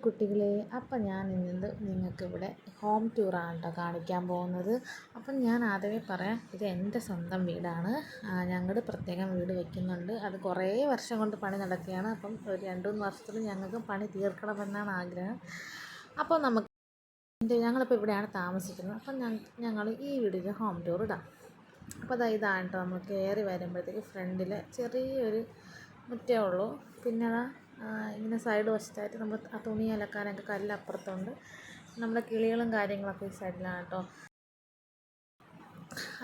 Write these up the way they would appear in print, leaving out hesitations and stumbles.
കുട്ടികളെ, അപ്പം ഞാൻ ഇന്ന് നിങ്ങൾക്കിവിടെ ഹോം ടൂറാണ് കേട്ടോ കാണിക്കാൻ പോകുന്നത്. അപ്പം ഞാൻ ആദ്യമേ പറയാം, ഇത് എൻ്റെ സ്വന്തം വീടാണ്. ഞങ്ങൾ പ്രത്യേകം വീട് വയ്ക്കുന്നുണ്ട്. അത് കുറേ വർഷം കൊണ്ട് പണി നടക്കുകയാണ്. അപ്പം ഒരു 2-3 വർഷത്തിൽ ഞങ്ങൾക്ക് പണി തീർക്കണമെന്നാണ് ആഗ്രഹം. അപ്പോൾ ഞങ്ങളിപ്പോൾ ഇവിടെയാണ് താമസിക്കുന്നത്. അപ്പം ഞങ്ങൾ ഈ വീടിന് ഹോം ടൂർ ഇടാം. അപ്പോൾ ഇതാണ് കേട്ടോ, നമ്മൾ കയറി വരുമ്പോഴത്തേക്ക് ഫ്രണ്ടിൽ ചെറിയൊരു മുറ്റേ ഉള്ളൂ. പിന്നെ ഇങ്ങനെ സൈഡ് വശത്തായിട്ട് നമ്മൾ ആ തുണി അലക്കാനൊക്കെ കല്ലപ്പുറത്തുണ്ട്. നമ്മുടെ കിളികളും കാര്യങ്ങളൊക്കെ ഈ സൈഡിലാണ് കേട്ടോ.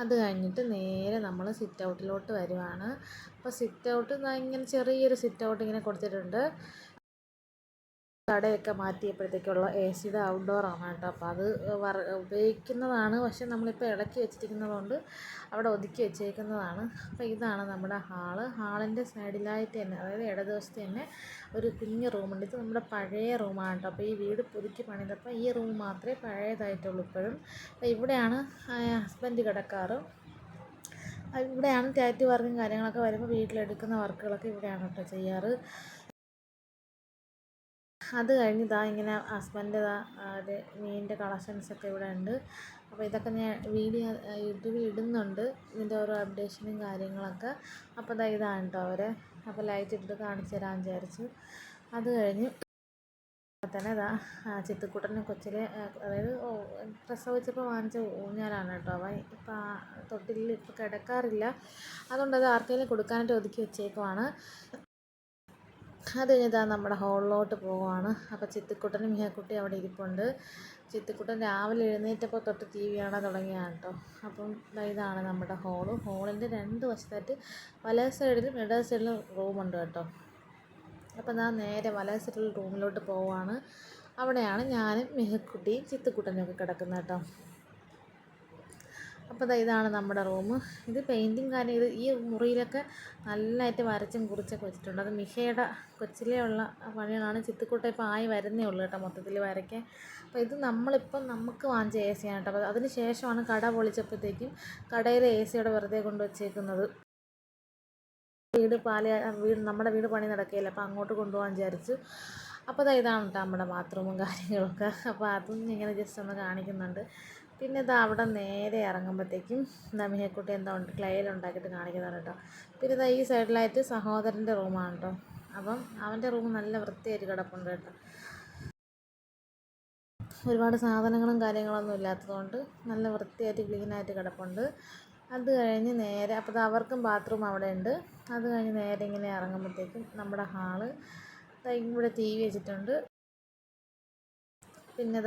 അത് കഴിഞ്ഞിട്ട് നേരെ നമ്മൾ സിറ്റ് ഔട്ടിലോട്ട് വരുവാണ്. അപ്പോൾ സിറ്റ് ഔട്ട് ഇങ്ങനെ ചെറിയൊരു സിറ്റ് ഔട്ട് ഇങ്ങനെ കൊടുത്തിട്ടുണ്ട്. കടയൊക്കെ മാറ്റിയപ്പോഴത്തേക്കുള്ള AC-യുടെ ഔട്ട്ഡോറാണ് കേട്ടോ. അപ്പോൾ അത് ഉപയോഗിക്കുന്നതാണ്. പക്ഷെ നമ്മളിപ്പോൾ ഇളക്കി വെച്ചിരിക്കുന്നതുകൊണ്ട് അവിടെ ഒതുക്കി വെച്ചേക്കുന്നതാണ്. അപ്പോൾ ഇതാണ് നമ്മുടെ ഹാളിൻ്റെ സൈഡിലായിട്ട് തന്നെ, അതായത് ഇടതുവശത്ത് തന്നെ ഒരു കുഞ്ഞ് റൂമുണ്ട്. ഇത് നമ്മുടെ പഴയ റൂമാണ് കേട്ടോ. അപ്പോൾ ഈ വീട് പുതുക്കി പണിതപ്പോൾ ഈ റൂം മാത്രമേ പഴയതായിട്ടുള്ളൂ ഇപ്പോഴും. അപ്പോൾ ഇവിടെയാണ് ഹസ്ബൻഡ് കിടക്കാറ്. ഇവിടെയാണ് ടാറ്റു വർക്കും കാര്യങ്ങളൊക്കെ വരുമ്പോൾ വീട്ടിലെടുക്കുന്ന വർക്കുകളൊക്കെ ഇവിടെയാണ് കേട്ടോ ചെയ്യാറ്. അത് കഴിഞ്ഞ് ഇങ്ങനെ ഹസ്ബൻഡ് ഒരു മീനിൻ്റെ കളക്ഷൻസൊക്കെ ഇവിടെ ഉണ്ട്. അപ്പോൾ ഇതൊക്കെ ഞാൻ യൂട്യൂബിൽ ഇടുന്നുണ്ട്, ഇതിൻ്റെ ഓരോ അപ്ഡേഷനും കാര്യങ്ങളൊക്കെ. അപ്പോൾ ഇതാണ് കേട്ടോ അവരെ. അപ്പോൾ ലൈറ്റ് ഇട്ടിട്ട് കാണിച്ചു തരാൻ വിചാരിച്ചു. അത് കഴിഞ്ഞ് തന്നെ ചിത്തുക്കുട്ടനെ കൊച്ചിലെ, അതായത് പ്രസവിച്ചപ്പോൾ വാങ്ങിച്ച ഊഞ്ഞാലാണ് കേട്ടോ. അവൻ ഇപ്പം തൊട്ടിലിൽ ഇപ്പോൾ കിടക്കാറില്ല. അതുകൊണ്ട് അത് ആർക്കെങ്കിലും കൊടുക്കാനായിട്ട് ഒതുക്കി വെച്ചേക്കുവാണ്. അത് കഴിഞ്ഞ് നമ്മുടെ ഹോളിലോട്ട് പോവുകയാണ്. അപ്പോൾ ചിത്തിക്കുട്ടനും മിഹക്കുട്ടി അവിടെ ഇരിപ്പുണ്ട്. ചിത്തിക്കുട്ടൻ രാവിലെ എഴുന്നേറ്റപ്പോൾ തൊട്ട് TV കാണാൻ തുടങ്ങിയാണ് കേട്ടോ. അപ്പം ഇതാണ് നമ്മുടെ ഹോളിൻ്റെ 2 വശത്തായിട്ട് വലത് സൈഡിലും ഇടത് സൈഡിലും റൂമുണ്ട് കേട്ടോ. അപ്പം ഞാൻ നേരെ വലത് സൈഡിൽ റൂമിലോട്ട് പോവുകയാണ്. അവിടെയാണ് ഞാനും മിഹക്കുട്ടിയും ചിത്തിക്കുട്ടനും ഒക്കെ കിടക്കുന്നത് കേട്ടോ. അപ്പോൾ ഇതാണ് നമ്മുടെ റൂം. ഇത് പെയിൻറ്റിങ് കാര്യം, ഈ മുറിയിലൊക്കെ നല്ലതായിട്ട് വരച്ചും കുറിച്ചൊക്കെ വെച്ചിട്ടുണ്ട്. അത് മിഹയുടെ കൊച്ചിലേ ഉള്ള പണികളാണ്. ചിത്തുക്കുട്ട ഇപ്പോൾ ആയി വരുന്നേ ഉള്ളൂ കേട്ടോ മൊത്തത്തിൽ വരയ്ക്കാൻ. അപ്പോൾ ഇത് നമുക്ക് വാങ്ങിച്ച AC ആണ് കേട്ടോ. അപ്പോൾ അതിന് ശേഷമാണ് കട പൊളിച്ചപ്പോഴത്തേക്കും കടയിലെ AC അവിടെ വെറുതെ കൊണ്ടുവച്ചേക്കുന്നത്. നമ്മുടെ വീട് പണി നടക്കുകയില്ല, അപ്പോൾ അങ്ങോട്ട് കൊണ്ടുപോകാൻ വിചാരിച്ചു. അപ്പോൾ ഇതാണ് കേട്ടോ നമ്മുടെ ബാത്റൂമും കാര്യങ്ങളൊക്കെ. അപ്പോൾ അതും ഇങ്ങനെ ജസ്റ്റ് ഒന്ന് കാണിക്കുന്നുണ്ട്. പിന്നെ അവിടെ നേരെ ഇറങ്ങുമ്പോഴത്തേക്കും മിഹക്കുട്ടി ക്ലേയിൽ ഉണ്ടാക്കിയിട്ട് കാണിക്കുന്നതാണ് കേട്ടോ. പിന്നെ ഈ സൈഡിലായിട്ട് സഹോദരൻ്റെ റൂമാണ് കേട്ടോ. അപ്പം അവൻ്റെ റൂം നല്ല വൃത്തിയായിട്ട് കിടപ്പുണ്ട് കേട്ടോ. ഒരുപാട് സാധനങ്ങളും കാര്യങ്ങളൊന്നും ഇല്ലാത്തതുകൊണ്ട് നല്ല വൃത്തിയായിട്ട് ക്ലീനായിട്ട് കിടപ്പുണ്ട്. അത് കഴിഞ്ഞ് നേരെ അപ്പോൾ അവർക്കും ബാത്റൂം അവിടെ ഉണ്ട്. അത് കഴിഞ്ഞ് നേരെ ഇങ്ങനെ ഇറങ്ങുമ്പോഴത്തേക്കും നമ്മുടെ ഹാള് ഇവിടെ TV വെച്ചിട്ടുണ്ട്. പിന്നെ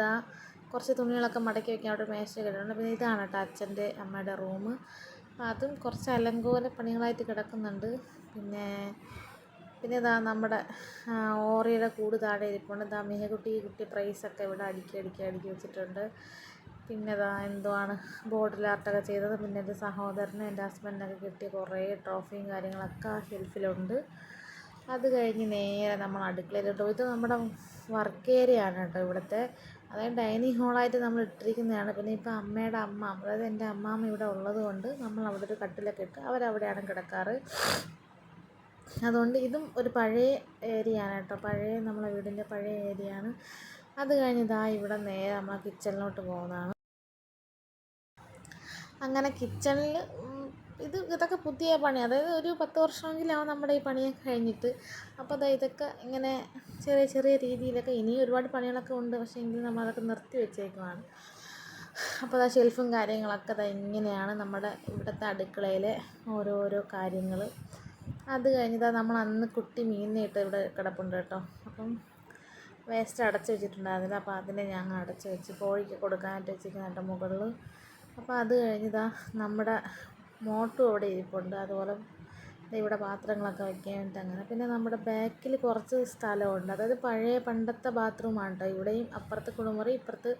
കുറച്ച് തുണികളൊക്കെ മടക്കി വയ്ക്കാൻ അവിടെ മേശ കിടക്കുന്നുണ്ട്. പിന്നെ ഇതാണ് കേട്ടോ അച്ഛൻ്റെ അമ്മയുടെ റൂം. അതും കുറച്ച് അലങ്കോല പണികളായിട്ട് കിടക്കുന്നുണ്ട്. പിന്നെ നമ്മുടെ ഓറിയുടെ കൂട് താഴെ ഇരിപ്പുണ്ട്. മിഹക്കുട്ടി പ്രൈസൊക്കെ ഇവിടെ അടുക്കി വെച്ചിട്ടുണ്ട്. പിന്നെ എന്തുവാണ് ബോർഡിൽ ആർട്ടൊക്കെ ചെയ്തത്. പിന്നെ എൻ്റെ സഹോദരനും എൻ്റെ ഹസ്ബൻഡിനൊക്കെ കിട്ടിയ കുറേ ട്രോഫിയും കാര്യങ്ങളൊക്കെ ആ ഷെൽഫിലുണ്ട്. അത് കഴിഞ്ഞ് നേരെ നമ്മൾ അടുക്കളയിലോട്ട് പോയി. ഇത് നമ്മുടെ വർക്ക് ഏരിയ ആണ് കേട്ടോ ഇവിടുത്തെ. അതായത് ഡൈനിങ് ഹോളായിട്ട് നമ്മൾ ഇട്ടിരിക്കുന്നതാണ്. പിന്നെ ഇപ്പോൾ അമ്മയുടെ അമ്മ, അതായത് എൻ്റെ അമ്മാമ്മ ഇവിടെ ഉള്ളത് കൊണ്ട് നമ്മൾ അവിടെ ഒരു കട്ടിലൊക്കെ ഇട്ട് അവരവിടെയാണ് കിടക്കാറ്. അതുകൊണ്ട് ഇതും ഒരു പഴയ ഏരിയ ആണ് കേട്ടോ. നമ്മളെ വീടിൻ്റെ പഴയ ഏരിയ ആണ്. അത് കഴിഞ്ഞ് ഇവിടെ നേരെ നമ്മൾ കിച്ചണിലോട്ട് പോകുന്നതാണ്. അങ്ങനെ കിച്ചണിൽ ഇതൊക്കെ പുതിയ പണി, അതായത് ഒരു 10 വർഷമെങ്കിലാവും നമ്മുടെ ഈ പണിയൊക്കെ കഴിഞ്ഞിട്ട്. അപ്പോൾ ഇതൊക്കെ ഇങ്ങനെ ചെറിയ ചെറിയ രീതിയിലൊക്കെ, ഇനിയും ഒരുപാട് പണികളൊക്കെ ഉണ്ട്. പക്ഷേ എങ്കിലും നമ്മളതൊക്കെ നിർത്തി വെച്ചേക്കുവാണ്. അപ്പോൾ ഷെൽഫും കാര്യങ്ങളൊക്കെ ഇങ്ങനെയാണ് നമ്മുടെ ഇവിടുത്തെ അടുക്കളയിലെ ഓരോരോ കാര്യങ്ങൾ. അത് കഴിഞ്ഞ് നമ്മൾ അന്ന് കുട്ടി മീനിട്ട് ഇവിടെ കിടപ്പുണ്ട് കേട്ടോ. അപ്പം വേസ്റ്റ് അടച്ച് വെച്ചിട്ടുണ്ടായിരുന്നില്ല. അപ്പോൾ അതിനെ ഞങ്ങൾ അടച്ച് വെച്ച് കോഴിക്ക് കൊടുക്കാനായിട്ട് വെച്ചിരിക്കുന്ന കേട്ടോ മുകളിൽ. അപ്പോൾ അത് കഴിഞ്ഞ് നമ്മുടെ മോട്ടും അവിടെ ഇരിപ്പുണ്ട്. അതുപോലെ ഇവിടെ പാത്രങ്ങളൊക്കെ വയ്ക്കാൻ വേണ്ടിയിട്ട് അങ്ങനെ. പിന്നെ നമ്മുടെ ബാക്കിൽ കുറച്ച് സ്ഥലമുണ്ട്. അതായത് പണ്ടത്തെ ബാത്റൂമാണ് കേട്ടോ. ഇവിടെയും അപ്പുറത്ത് കുളിമുറി, ഇപ്പുറത്ത്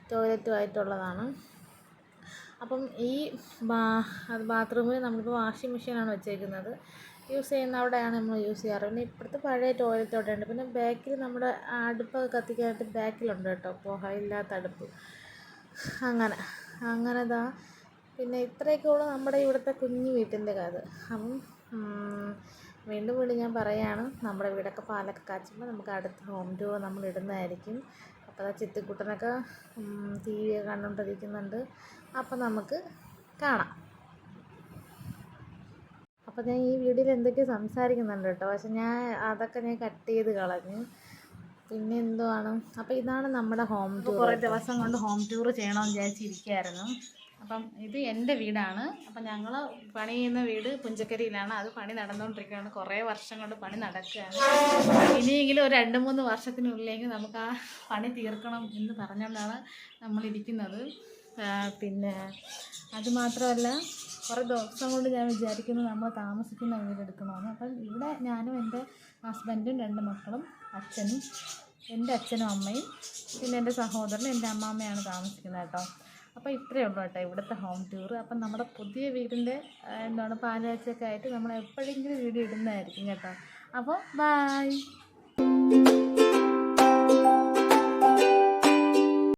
ടോയ്ലറ്റും ആയിട്ടുള്ളതാണ്. അപ്പം ഈ ബാത്റൂമിൽ നമ്മളിപ്പോൾ വാഷിംഗ് മെഷീനാണ് വെച്ചേക്കുന്നത്. യൂസ് ചെയ്യുന്ന അവിടെയാണ് നമ്മൾ യൂസ് ചെയ്യാറ്. പിന്നെ ഇപ്പുറത്ത് പഴയ ടോയ്ലറ്റ് അവിടെ ഉണ്ട്. പിന്നെ ബാക്കിൽ നമ്മുടെ അടുപ്പൊക്കെ കത്തിക്കാനായിട്ട് ബാക്കിലുണ്ട് കേട്ടോ, പുകയില്ലാത്ത അടുപ്പ്. അങ്ങനെ പിന്നെ ഇത്രയൊക്കെ ഉള്ളൂ നമ്മുടെ ഇവിടുത്തെ കുഞ്ഞു വീട്ടിൻ്റെ കഥ. അപ്പം വീണ്ടും വീണ്ടും ഞാൻ പറയുകയാണ്, നമ്മുടെ വീടൊക്കെ പാലൊക്കെ കാച്ചുമ്പോൾ നമുക്ക് അടുത്ത ഹോം ടൂർ നമ്മൾ ഇടുന്നതായിരിക്കും. അപ്പോൾ ചിത്തിക്കുട്ടനൊക്കെ ടി വി ഒക്കെ കണ്ടുകൊണ്ടിരിക്കുന്നുണ്ട്. അപ്പോൾ നമുക്ക് കാണാം. അപ്പോൾ ഞാൻ ഈ വീഡിയോയിൽ എന്തൊക്കെയോ സംസാരിക്കുന്നുണ്ട് കേട്ടോ, പക്ഷെ ഞാൻ അതൊക്കെ കട്ട് ചെയ്ത് കളഞ്ഞു. പിന്നെ എന്തുവാണ്, അപ്പോൾ ഇതാണ് നമ്മുടെ ഹോം ടൂർ. കുറേ ദിവസം കൊണ്ട് ഹോം ടൂർ ചെയ്യണമെന്ന് വിചാരിച്ചിരിക്കുകയായിരുന്നു. അപ്പം ഇത് എൻ്റെ വീടാണ്. അപ്പം ഞങ്ങൾ പണി ചെയ്യുന്ന വീട് പുഞ്ചക്കരിയിലാണ്. അത് പണി നടന്നുകൊണ്ടിരിക്കുകയാണ്. കുറേ വർഷം കൊണ്ട് പണി നടക്കുകയാണ്. ഇനിയെങ്കിലും ഒരു 2-3 വർഷത്തിനുള്ളിലേക്ക് നമുക്ക് ആ പണി തീർക്കണം എന്ന് പറഞ്ഞുകൊണ്ടാണ് നമ്മളിരിക്കുന്നത്. പിന്നെ അതുമാത്രമല്ല, കുറേ ദിവസം കൊണ്ട് ഞാൻ വിചാരിക്കുന്നു നമ്മൾ താമസിക്കുന്ന വീടെടുക്കണമെന്ന്. അപ്പം ഇവിടെ ഞാനും എൻ്റെ ഹസ്ബൻഡും 2 മക്കളും അച്ഛനും, എൻ്റെ അച്ഛനും അമ്മയും, പിന്നെ എൻ്റെ സഹോദരനും എൻ്റെ അമ്മാമ്മയാണ് താമസിക്കുന്നത് കേട്ടോ. അപ്പോൾ ഇത്രയേ ഉള്ളൂ കേട്ടോ ഇവിടുത്തെ ഹോം ടൂർ. അപ്പം നമ്മുടെ പുതിയ വീടിൻ്റെ പാലുകാച്ചൊക്കെ ആയിട്ട് നമ്മൾ എപ്പോഴെങ്കിലും വീഡിയോ ഇടുന്നതായിരിക്കും കേട്ടോ. അപ്പോൾ ബൈ.